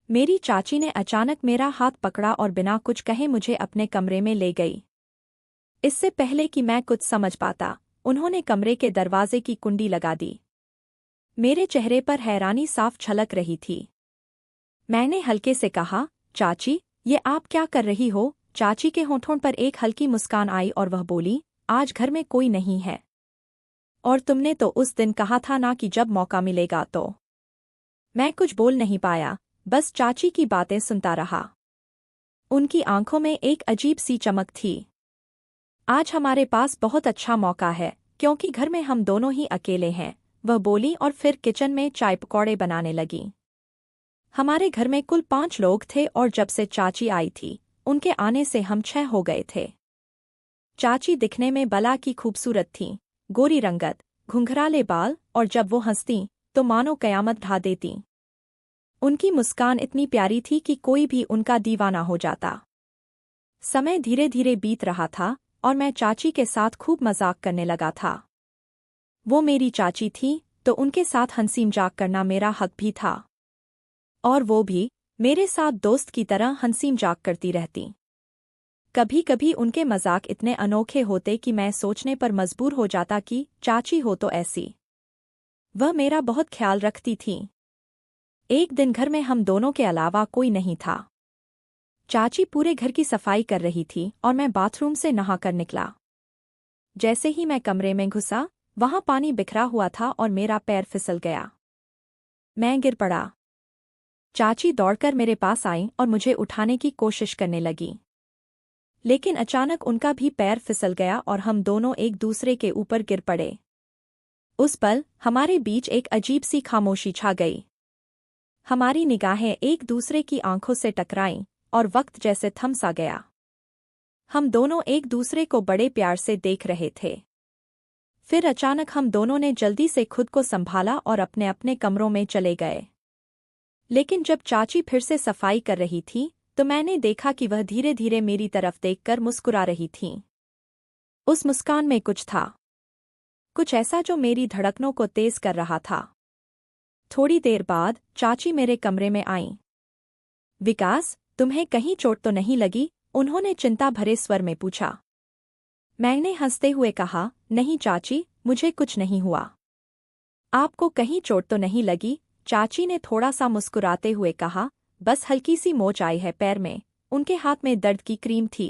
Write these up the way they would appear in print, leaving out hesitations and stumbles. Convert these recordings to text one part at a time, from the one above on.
मेरी चाची ने अचानक मेरा हाथ पकड़ा और बिना कुछ कहे मुझे अपने कमरे में ले गई। इससे पहले कि मैं कुछ समझ पाता, उन्होंने कमरे के दरवाजे की कुंडी लगा दी। मेरे चेहरे पर हैरानी साफ झलक रही थी। मैंने हल्के से कहा, चाची, ये आप क्या कर रही हो? चाची के होठों पर एक हल्की मुस्कान आई और वह बोली, आज घर में कोई नहीं है। और तुमने तो उस दिन कहा था ना कि जब मौका मिलेगा तो। मैं कुछ बोल नहीं पाया, बस चाची की बातें सुनता रहा। उनकी आंखों में एक अजीब सी चमक थी। आज हमारे पास बहुत अच्छा मौका है, क्योंकि घर में हम दोनों ही अकेले हैं, वह बोली और फिर किचन में चाय पकौड़े बनाने लगी। हमारे घर में कुल 5 लोग थे और जब से चाची आई थी, उनके आने से हम 6 हो गए थे। चाची दिखने में बला की खूबसूरत थीं, गोरी रंगत, घुंघराले बाल, और जब वो हंसतीं तो मानो कयामत ढा देतीं। उनकी मुस्कान इतनी प्यारी थी कि कोई भी उनका दीवाना हो जाता। समय धीरे धीरे बीत रहा था और मैं चाची के साथ खूब मजाक करने लगा था। वो मेरी चाची थी, तो उनके साथ हंसी मजाक करना मेरा हक भी था। और वो भी मेरे साथ दोस्त की तरह हंसी मजाक करती रहती। कभी कभी उनके मजाक इतने अनोखे होते कि मैं सोचने पर मजबूर हो जाता कि चाची हो तो ऐसी। वह मेरा बहुत ख्याल रखती थीं। एक दिन घर में हम दोनों के अलावा कोई नहीं था। चाची पूरे घर की सफाई कर रही थी और मैं बाथरूम से नहाकर निकला। जैसे ही मैं कमरे में घुसा, वहां पानी बिखरा हुआ था और मेरा पैर फिसल गया। मैं गिर पड़ा। चाची दौड़कर मेरे पास आई और मुझे उठाने की कोशिश करने लगी। लेकिन अचानक उनका भी पैर फिसल गया और हम दोनों एक दूसरे के ऊपर गिर पड़े। उस पल हमारे बीच एक अजीब सी खामोशी छा गई। हमारी निगाहें एक दूसरे की आंखों से टकराईं और वक्त जैसे थम सा गया। हम दोनों एक दूसरे को बड़े प्यार से देख रहे थे। फिर अचानक हम दोनों ने जल्दी से खुद को संभाला और अपने अपने कमरों में चले गए। लेकिन जब चाची फिर से सफाई कर रही थी, तो मैंने देखा कि वह धीरे धीरे मेरी तरफ देखकर मुस्कुरा रही थीं। उस मुस्कान में कुछ था, कुछ ऐसा जो मेरी धड़कनों को तेज कर रहा था। थोड़ी देर बाद चाची मेरे कमरे में आईं। विकास, तुम्हें कहीं चोट तो नहीं लगी? उन्होंने चिंता भरे स्वर में पूछा। मैंने हंसते हुए कहा, नहीं चाची, मुझे कुछ नहीं हुआ। आपको कहीं चोट तो नहीं लगी? चाची ने थोड़ा सा मुस्कुराते हुए कहा, बस हल्की सी मोच आई है पैर में। उनके हाथ में दर्द की क्रीम थी।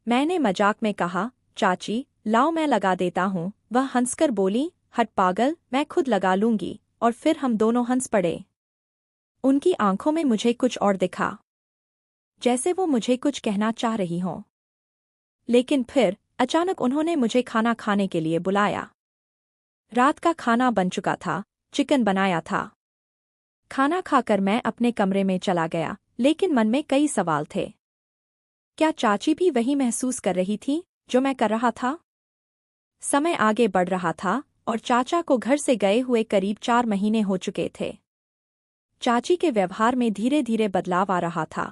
मैंने मजाक में कहा, चाची, लाओ मैं लगा देता हूँ। वह हंसकर बोली, हट पागल, मैं खुद लगा लूंगी। और फिर हम दोनों हंस पड़े। उनकी आंखों में मुझे कुछ और दिखा, जैसे वो मुझे कुछ कहना चाह रही हों। लेकिन फिर अचानक उन्होंने मुझे खाना खाने के लिए बुलाया। रात का खाना बन चुका था, चिकन बनाया था। खाना खाकर मैं अपने कमरे में चला गया, लेकिन मन में कई सवाल थे। क्या चाची भी वही महसूस कर रही थी जो मैं कर रहा था? समय आगे बढ़ रहा था और चाचा को घर से गए हुए करीब 4 महीने हो चुके थे। चाची के व्यवहार में धीरे धीरे बदलाव आ रहा था।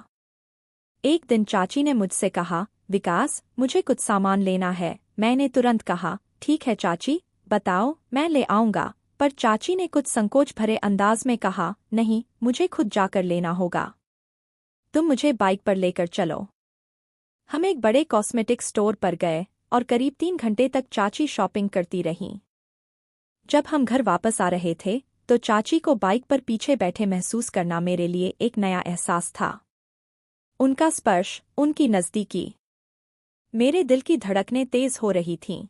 एक दिन चाची ने मुझसे कहा, विकास, मुझे कुछ सामान लेना है। मैंने तुरंत कहा, ठीक है चाची, बताओ, मैं ले आऊंगा। पर चाची ने कुछ संकोच भरे अंदाज में कहा, नहीं, मुझे खुद जाकर लेना होगा। तुम मुझे बाइक पर लेकर चलो। हम एक बड़े कॉस्मेटिक स्टोर पर गए और करीब 3 घंटे तक चाची शॉपिंग करती रहीं। जब हम घर वापस आ रहे थे, तो चाची को बाइक पर पीछे बैठे महसूस करना मेरे लिए एक नया एहसास था। उनका स्पर्श, उनकी नज़दीकी, मेरे दिल की धड़कनें तेज हो रही थीं।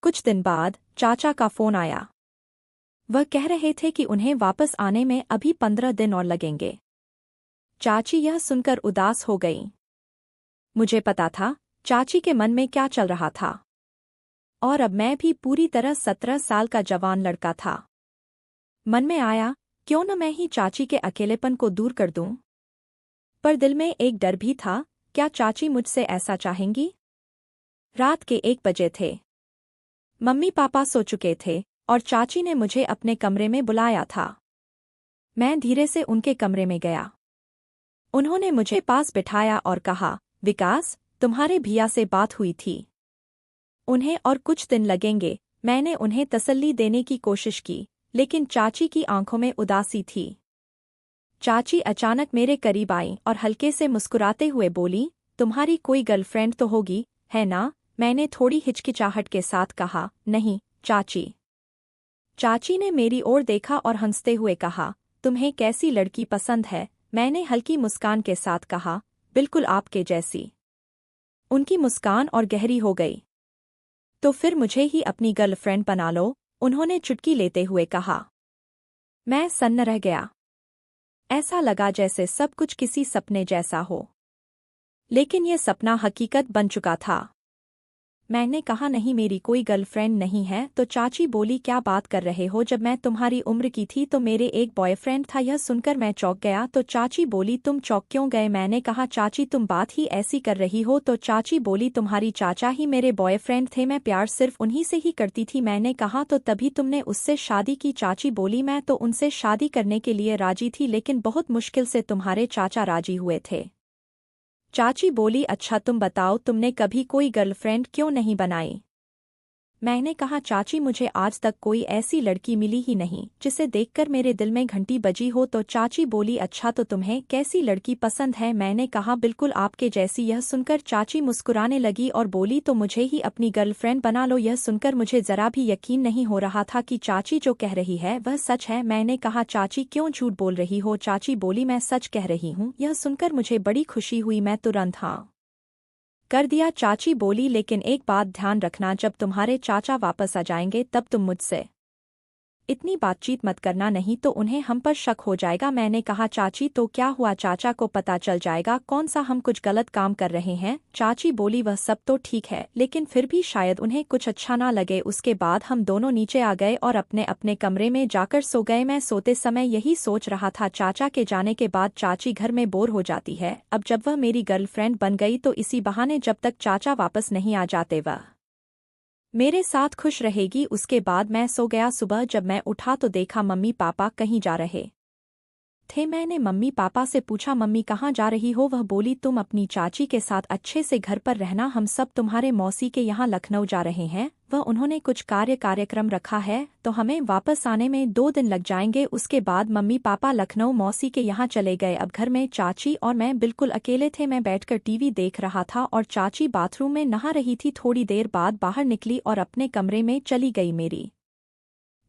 कुछ दिन बाद चाचा का फोन आया। वह कह रहे थे कि उन्हें वापस आने में अभी 15 दिन और लगेंगे। चाची यह सुनकर उदास हो गईं। मुझे पता था चाची के मन में क्या चल रहा था। और अब मैं भी पूरी तरह 17 साल का जवान लड़का था। मन में आया, क्यों न मैं ही चाची के अकेलेपन को दूर कर दूं। पर दिल में एक डर भी था, क्या चाची मुझसे ऐसा चाहेंगी? रात के 1 बजे थे। मम्मी पापा सो चुके थे और चाची ने मुझे अपने कमरे में बुलाया था। मैं धीरे से उनके कमरे में गया। उन्होंने मुझे पास बिठाया और कहा, विकास, तुम्हारे भैया से बात हुई थी। उन्हें और कुछ दिन लगेंगे। मैंने उन्हें तसल्ली देने की कोशिश की, लेकिन चाची की आंखों में उदासी थी। चाची अचानक मेरे करीब आईं और हल्के से मुस्कुराते हुए बोली, तुम्हारी कोई गर्लफ्रेंड तो होगी, है ना? मैंने थोड़ी हिचकिचाहट के साथ कहा, नहीं, चाची। चाची ने मेरी ओर देखा और हंसते हुए कहा, तुम्हें कैसी लड़की पसंद है? मैंने हल्की मुस्कान के साथ कहा, बिल्कुल आपके जैसी। उनकी मुस्कान और गहरी हो गई। तो फिर मुझे ही अपनी गर्लफ्रेंड बना लो, उन्होंने चुटकी लेते हुए कहा। मैं सन्न रह गया। ऐसा लगा जैसे सब कुछ किसी सपने जैसा हो, लेकिन ये सपना हकीकत बन चुका था। मैंने कहा, नहीं, मेरी कोई गर्लफ्रेंड नहीं है। तो चाची बोली, क्या बात कर रहे हो? जब मैं तुम्हारी उम्र की थी तो मेरे एक बॉयफ्रेंड था। यह सुनकर मैं चौंक गया। तो चाची बोली, तुम चौंक क्यों गए? मैंने कहा, चाची तुम बात ही ऐसी कर रही हो। तो चाची बोली, तुम्हारी चाचा ही मेरे बॉयफ्रेंड थे, मैं प्यार सिर्फ उन्हीं से ही करती थी। मैंने कहा, तो तभी तुमने उससे शादी की? चाची बोली, मैं तो उनसे शादी करने के लिए राजी थी, लेकिन बहुत मुश्किल से तुम्हारे चाचा राजी हुए थे। चाची बोली, अच्छा तुम बताओ, तुमने कभी कोई गर्लफ्रेंड क्यों नहीं बनाई? मैंने कहा, चाची मुझे आज तक कोई ऐसी लड़की मिली ही नहीं जिसे देखकर मेरे दिल में घंटी बजी हो। तो चाची बोली, अच्छा तो तुम्हें कैसी लड़की पसंद है? मैंने कहा, बिल्कुल आपके जैसी। यह सुनकर चाची मुस्कुराने लगी और बोली, तो मुझे ही अपनी गर्लफ्रेंड बना लो। यह सुनकर मुझे जरा भी यकीन नहीं हो रहा था कि चाची जो कह रही है वह सच है। मैंने कहा, चाची क्यों झूठ बोल रही हो? चाची बोली, मैं सच कह रही हूँ। यह सुनकर मुझे बड़ी खुशी हुई। मैं तुरंत हाँ कर दिया। चाची बोली, लेकिन एक बात ध्यान रखना, जब तुम्हारे चाचा वापस आ जाएंगे तब तुम मुझसे इतनी बातचीत मत करना, नहीं तो उन्हें हम पर शक हो जाएगा। मैंने कहा, चाची तो क्या हुआ? चाचा को पता चल जाएगा कौन सा हम कुछ गलत काम कर रहे हैं? चाची बोली, वह सब तो ठीक है, लेकिन फिर भी शायद उन्हें कुछ अच्छा ना लगे। उसके बाद हम दोनों नीचे आ गए और अपने अपने कमरे में जाकर सो गए। मैं सोते समय यही सोच रहा था, चाचा के जाने के बाद चाची घर में बोर हो जाती है। अब जब वह मेरी गर्लफ्रेंड बन गई तो इसी बहाने जब तक चाचा वापस नहीं आ जाते वह मेरे साथ खुश रहेगी। उसके बाद मैं सो गया। सुबह जब मैं उठा तो देखा मम्मी पापा कहीं जा रहे थे। मैंने मम्मी पापा से पूछा, मम्मी कहाँ जा रही हो? वह बोली, तुम अपनी चाची के साथ अच्छे से घर पर रहना, हम सब तुम्हारे मौसी के यहाँ लखनऊ जा रहे हैं। वह उन्होंने कुछ कार्यक्रम रखा है, तो हमें वापस आने में 2 दिन लग जाएंगे। उसके बाद मम्मी पापा लखनऊ मौसी के यहाँ चले गए। अब घर में चाची और मैं बिल्कुल अकेले थे। मैं बैठकर टीवी देख रहा था और चाची बाथरूम में नहा रही थी। थोड़ी देर बाद बाहर निकली और अपने कमरे में चली गई। मेरी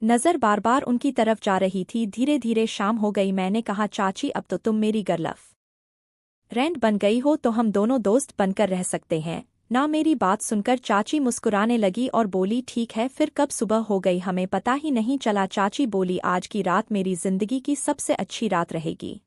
नज़र बार बार उनकी तरफ जा रही थी। धीरे धीरे शाम हो गई। मैंने कहा, चाची अब तो तुम मेरी गर्लफ्रेंड बन गई हो, तो हम दोनों दोस्त बनकर रह सकते हैं ना? मेरी बात सुनकर चाची मुस्कुराने लगी और बोली, ठीक है, फिर कब सुबह हो गई हमें पता ही नहीं चला। चाची बोली, आज की रात मेरी जिंदगी की सबसे अच्छी रात रहेगी।